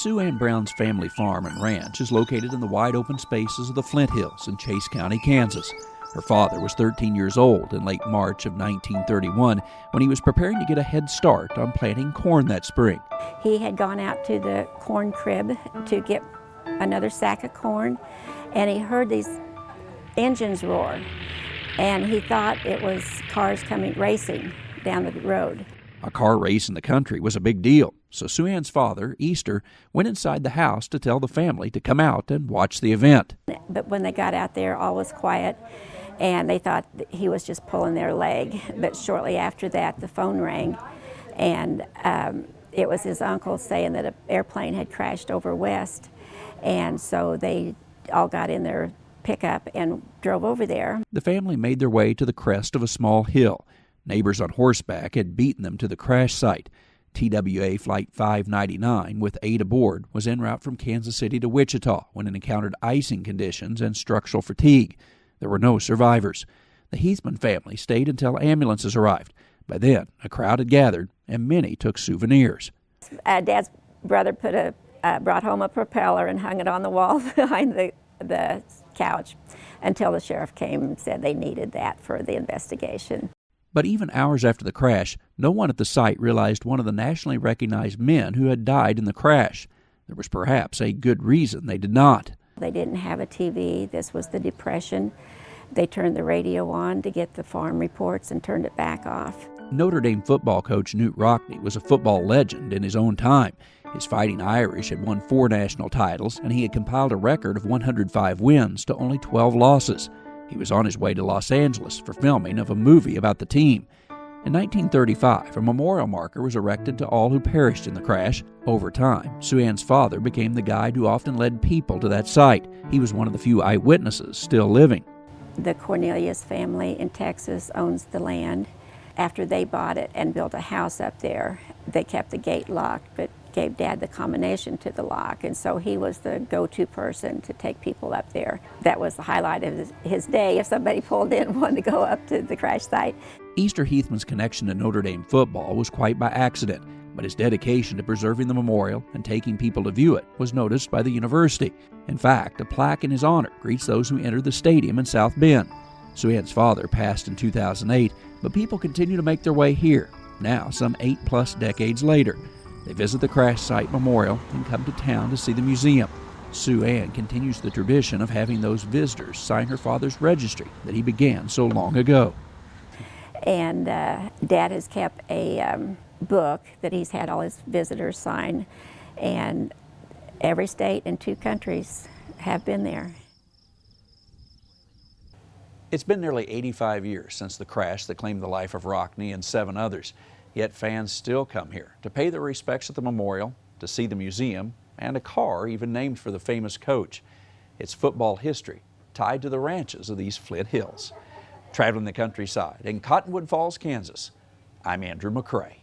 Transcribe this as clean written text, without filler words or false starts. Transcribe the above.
Sue Ann Brown's family farm and ranch is located in the wide open spaces of the Flint Hills in Chase County, Kansas. Her father was 13 years old in late March of 1931 when he was preparing to get a head start on planting corn that spring. He had gone out to the corn crib to get another sack of corn, and he heard these engines roar, and he thought it was cars coming racing down the road. A car race in the country was a big deal, so Sue Ann's father, Easter, went inside the house to tell the family to come out and watch the event. But when they got out there, all was quiet, and they thought he was just pulling their leg. But shortly after that, the phone rang, and it was his uncle saying that an airplane had crashed over west, and so they all got in their pickup and drove over there. The family made their way to the crest of a small hill. Neighbors on horseback had beaten them to the crash site. TWA Flight 599, with 8 aboard, was en route from Kansas City to Wichita when it encountered icing conditions and structural fatigue. There were no survivors. The Heathman family stayed until ambulances arrived. By then, a crowd had gathered, and many took souvenirs. Dad's brother brought home a propeller and hung it on the wall behind the couch until the sheriff came and said they needed that for the investigation. But even hours after the crash, no one at the site realized one of the nationally recognized men who had died in the crash. There was perhaps a good reason they did not. They didn't have a TV. This was the Depression. They turned the radio on to get the farm reports and turned it back off. Notre Dame football coach Knute Rockne was a football legend in his own time. His Fighting Irish had won 4 national titles, and he had compiled a record of 105 wins to only 12 losses. He was on his way to Los Angeles for filming of a movie about the team. In 1935, a memorial marker was erected to all who perished in the crash. Over time, Sue Ann's father became the guide who often led people to that site. He was one of the few eyewitnesses still living. The Cornelius family in Texas owns the land. After they bought it and built a house up there, they kept the gate locked, but gave Dad the combination to the lock, and so he was the go-to person to take people up there. That was the highlight of his day if somebody pulled in and wanted to go up to the crash site. Easter Heathman's connection to Notre Dame football was quite by accident, but his dedication to preserving the memorial and taking people to view it was noticed by the university. In fact, a plaque in his honor greets those who enter the stadium in South Bend. Sue Ann's father passed in 2008, but people continue to make their way here, now some 8+ decades later. They visit the crash site memorial and come to town to see the museum. Sue Ann continues the tradition of having those visitors sign her father's registry that he began so long ago. And Dad has kept a book that he's had all his visitors sign, and every state and 2 countries have been there. It's been nearly 85 years since the crash that claimed the life of Rockne and 7 others. Yet fans still come here to pay their respects at the memorial, to see the museum, and a car even named for the famous coach. It's football history tied to the ranches of these Flint Hills. Traveling the countryside in Cottonwood Falls, Kansas, I'm Andrew McCrae.